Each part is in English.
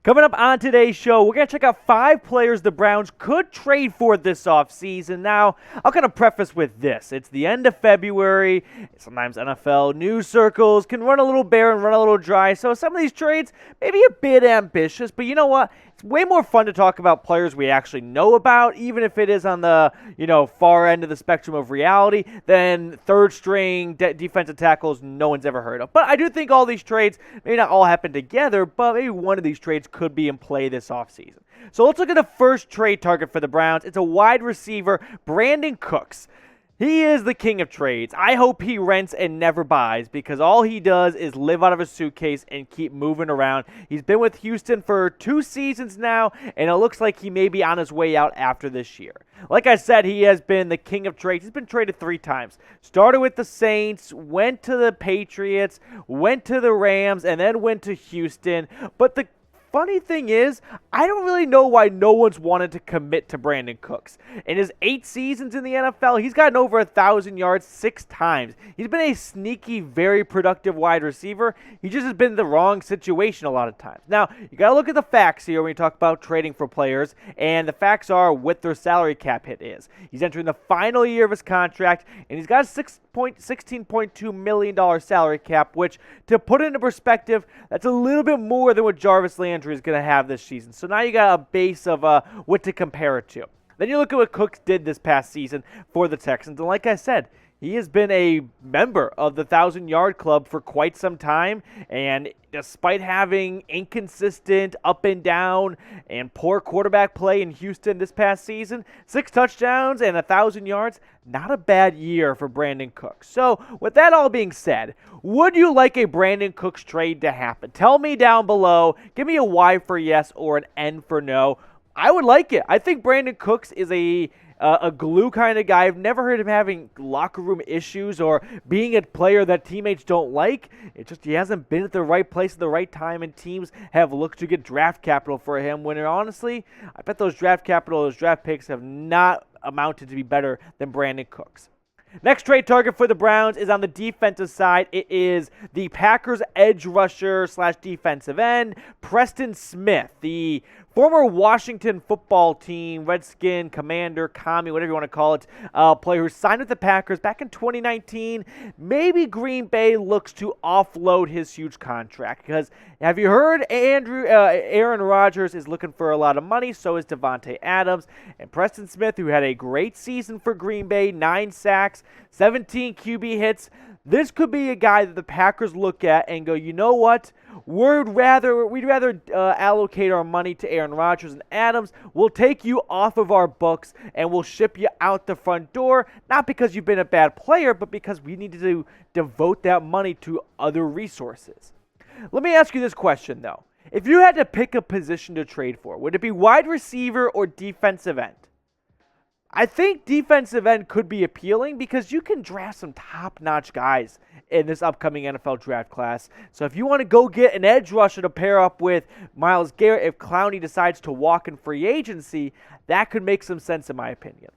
Coming up on today's show, we're going to check out 5 players the Browns could trade for this offseason. Now, I'll kind of preface with this. It's the end of February. Sometimes NFL news circles can run a little bare and run a little dry, so some of these trades may be a bit ambitious, but you know what? It's way more fun to talk about players we actually know about, even if it is on the, far end of the spectrum of reality, than third-string defensive tackles no one's ever heard of. But I do think all these trades may not all happen together, but maybe one of these trades could be in play this offseason. So let's look at the first trade target for the Browns. It's a wide receiver, Brandin Cooks. He is the king of trades. I hope he rents and never buys because all he does is live out of a suitcase and keep moving around. He's been with Houston for 2 seasons now, and it looks like he may be on his way out after this year. Like I said, he has been the king of trades. He's been traded 3 times. Started with the Saints, went to the Patriots, went to the Rams, and then went to Houston. But the funny thing is, I don't really know why no one's wanted to commit to Brandin Cooks. In his 8 seasons in the NFL, he's gotten over 1,000 yards 6 times. He's been a sneaky, very productive wide receiver. He just has been in the wrong situation a lot of times. Now, you got to look at the facts here when you talk about trading for players, and the facts are what their salary cap hit is. He's entering the final year of his contract, and he's got a $16.2 million salary cap, which, to put it into perspective, that's a little bit more than what Jarvis Landry is going to have this season. So now you got a base of what to compare it to. Then you look at what Cooks did this past season for the Texans, and like I said, he has been a member of the 1,000-yard club for quite some time, and despite having inconsistent up and down and poor quarterback play in Houston this past season, 6 touchdowns and 1,000 yards, not a bad year for Brandin Cooks. So with that all being said, would you like a Brandin Cooks trade to happen? Tell me down below. Give me a Y for yes or an N for no. I would like it. I think Brandin Cooks is a glue kind of guy. I've never heard him having locker room issues or being a player that teammates don't like. It's just he hasn't been at the right place at the right time, and teams have looked to get draft capital for him when honestly, I bet those draft picks have not amounted to be better than Brandin Cooks. Next trade target for the Browns is on the defensive side. It is the Packers edge rusher / defensive end, Preston Smith, the former Washington football team, Redskin, Commander, Commie, whatever you want to call it, player who signed with the Packers back in 2019. Maybe Green Bay looks to offload his huge contract because have you heard Aaron Rodgers is looking for a lot of money, so is Devontae Adams. And Preston Smith, who had a great season for Green Bay, 9 sacks, 17 QB hits. This could be a guy that the Packers look at and go, you know what? We'd rather allocate our money to Aaron Rodgers and Adams. We'll take you off of our books and we'll ship you out the front door, not because you've been a bad player, but because we need to devote that money to other resources. Let me ask you this question, though. If you had to pick a position to trade for, would it be wide receiver or defensive end? I think defensive end could be appealing because you can draft some top-notch guys in this upcoming NFL draft class. So if you want to go get an edge rusher to pair up with Myles Garrett, if Clowney decides to walk in free agency, that could make some sense in my opinion.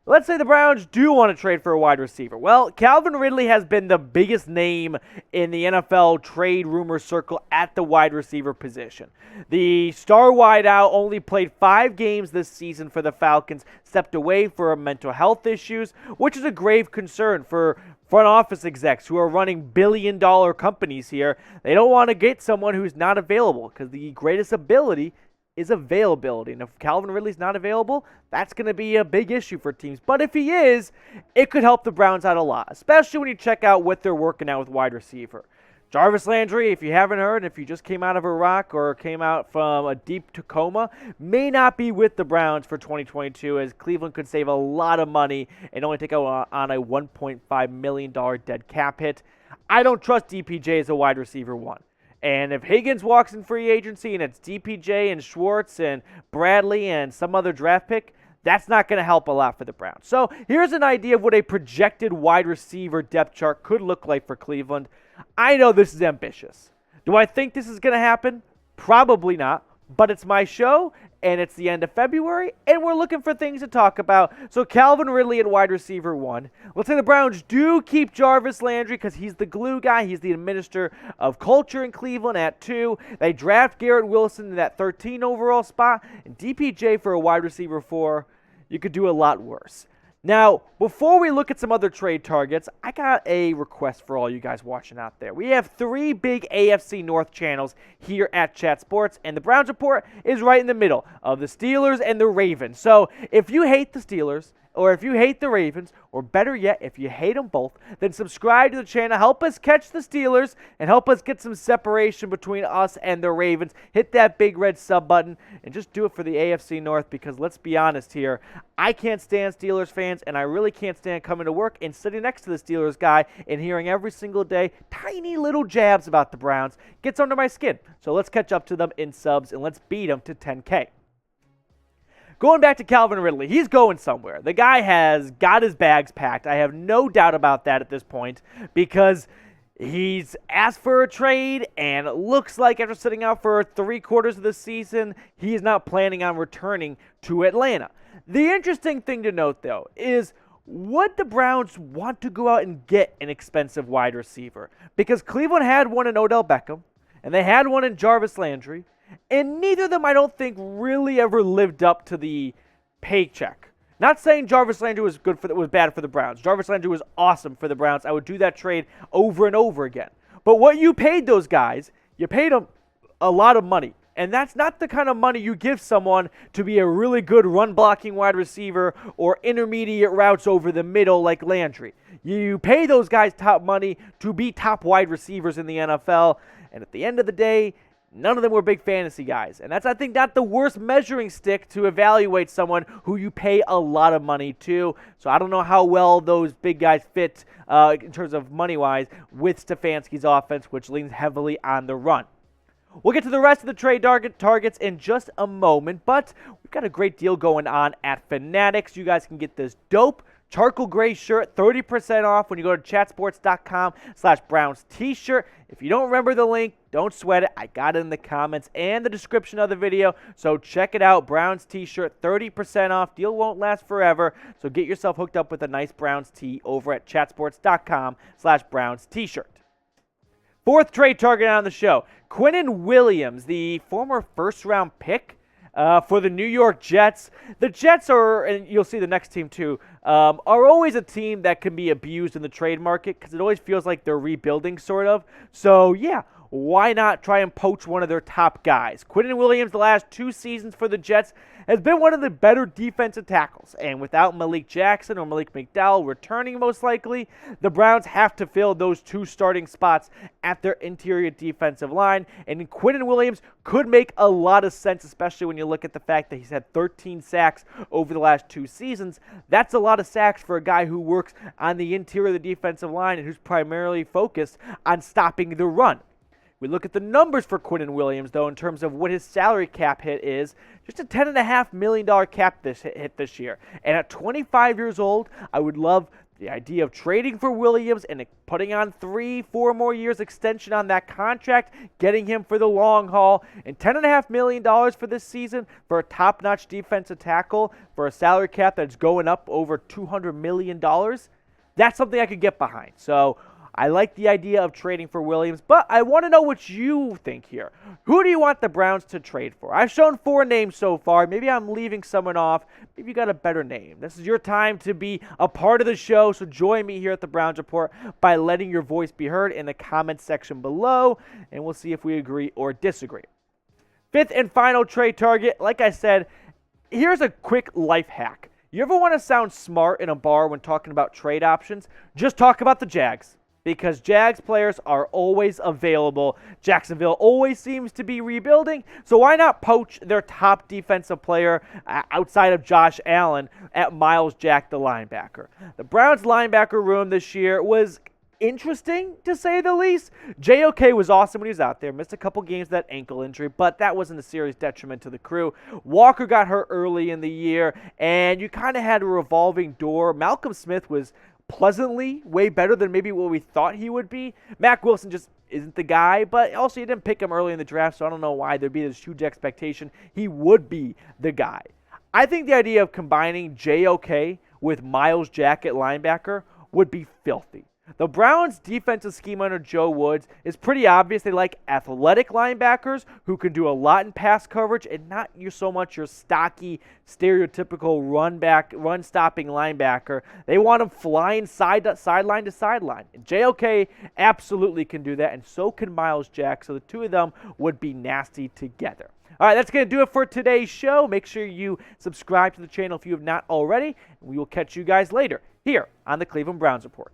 Let's say the Browns do want to trade for a wide receiver. Well, Calvin Ridley has been the biggest name in the NFL trade rumor circle at the wide receiver position. The star wideout only played 5 games this season for the Falcons, stepped away for mental health issues, which is a grave concern for front office execs who are running billion-dollar companies here. They don't want to get someone who's not available because the greatest ability is availability. And if Calvin Ridley's not available, that's going to be a big issue for teams. But if he is, it could help the Browns out a lot, especially when you check out what they're working out with wide receiver. Jarvis Landry, if you haven't heard, if you just came out of Iraq or came out from a deep Tacoma, may not be with the Browns for 2022 as Cleveland could save a lot of money and only take out on a $1.5 million dead cap hit. I don't trust DPJ as a wide receiver 1. And if Higgins walks in free agency and it's DPJ and Schwartz and Bradley and some other draft pick, that's not going to help a lot for the Browns. So here's an idea of what a projected wide receiver depth chart could look like for Cleveland. I know this is ambitious. Do I think this is going to happen? Probably not. But it's my show, and it's the end of February, and we're looking for things to talk about. So Calvin Ridley at wide receiver 1. Let's say the Browns do keep Jarvis Landry because he's the glue guy. He's the administrator of culture in Cleveland at 2. They draft Garrett Wilson in that 13 overall spot, and DPJ for a wide receiver 4. You could do a lot worse. Now, before we look at some other trade targets, I got a request for all you guys watching out there. We have 3 big AFC North channels here at Chat Sports, and the Browns Report is right in the middle of the Steelers and the Ravens. So if you hate the Steelers, or if you hate the Ravens, or better yet, if you hate them both, then subscribe to the channel. Help us catch the Steelers and help us get some separation between us and the Ravens. Hit that big red sub button and just do it for the AFC North because let's be honest here, I can't stand Steelers fans and I really can't stand coming to work and sitting next to the Steelers guy and hearing every single day tiny little jabs about the Browns. Gets under my skin. So let's catch up to them in subs and let's beat them to 10K. Going back to Calvin Ridley, he's going somewhere. The guy has got his bags packed. I have no doubt about that at this point because he's asked for a trade, and it looks like after sitting out for 3/4 of the season, he is not planning on returning to Atlanta. The interesting thing to note, though, is would the Browns want to go out and get an expensive wide receiver? Because Cleveland had one in Odell Beckham, and they had one in Jarvis Landry, and neither of them, I don't think, really ever lived up to the paycheck. Not saying Jarvis Landry was bad for the Browns. Jarvis Landry was awesome for the Browns. I would do that trade over and over again. But what you paid those guys, you paid them a lot of money. And that's not the kind of money you give someone to be a really good run-blocking wide receiver or intermediate routes over the middle like Landry. You pay those guys top money to be top wide receivers in the NFL. And at the end of the day, none of them were big fantasy guys. And that's, I think, not the worst measuring stick to evaluate someone who you pay a lot of money to. So I don't know how well those big guys fit in terms of money-wise with Stefanski's offense, which leans heavily on the run. We'll get to the rest of the trade targets in just a moment, but we've got a great deal going on at Fanatics. You guys can get this dope charcoal gray shirt, 30% off when you go to chatsports.com/Browns t-shirt. If you don't remember the link, don't sweat it. I got it in the comments and the description of the video, so check it out. Browns t-shirt, 30% off. Deal won't last forever, so get yourself hooked up with a nice Browns tee over at chatsports.com/Browns t-shirt. Fourth trade target on the show, Quinnen Williams, the former first-round pick for the New York Jets. The Jets are, and you'll see the next team too, are always a team that can be abused in the trade market because it always feels like they're rebuilding sort of. So yeah, why not try and poach one of their top guys? Quinnen Williams, the last 2 seasons for the Jets, has been one of the better defensive tackles. And without Malik Jackson or Malik McDowell returning most likely, the Browns have to fill those 2 starting spots at their interior defensive line. And Quinnen Williams could make a lot of sense, especially when you look at the fact that he's had 13 sacks over the last 2 seasons. That's a lot of sacks for a guy who works on the interior of the defensive line and who's primarily focused on stopping the run. We look at the numbers for Quinnen Williams, though, in terms of what his salary cap hit is. Just a $10.5 million cap hit this year. And at 25 years old, I would love the idea of trading for Williams and putting on 3-4 more years extension on that contract, getting him for the long haul. And $10.5 million for this season for a top-notch defensive tackle for a salary cap that's going up over $200 million. That's something I could get behind. So I like the idea of trading for Williams, but I want to know what you think here. Who do you want the Browns to trade for? I've shown 4 names so far. Maybe I'm leaving someone off. Maybe you got a better name. This is your time to be a part of the show, so join me here at the Browns Report by letting your voice be heard in the comments section below, and we'll see if we agree or disagree. 5th and final trade target, like I said, here's a quick life hack. You ever want to sound smart in a bar when talking about trade options? Just talk about the Jags, because Jags players are always available. Jacksonville always seems to be rebuilding, so why not poach their top defensive player outside of Josh Allen at Myles Jack, the linebacker? The Browns linebacker room this year was interesting, to say the least. JOK was awesome when he was out there. Missed a couple games with that ankle injury, but that wasn't a serious detriment to the crew. Walker got hurt early in the year, and you kind of had a revolving door. Malcolm Smith was pleasantly way better than maybe what we thought he would be. Mack Wilson just isn't the guy, but also you didn't pick him early in the draft, so I don't know why there'd be this huge expectation he would be the guy. I think the idea of combining JOK with Myles Jack at linebacker would be filthy. The Browns' defensive scheme under Joe Woods is pretty obvious. They like athletic linebackers who can do a lot in pass coverage and not so much your stocky, stereotypical run-stopping linebacker. They want them flying sideline to sideline. And JOK absolutely can do that, and so can Myles Jack. So the two of them would be nasty together. All right, that's going to do it for today's show. Make sure you subscribe to the channel if you have not already. We will catch you guys later here on the Cleveland Browns Report.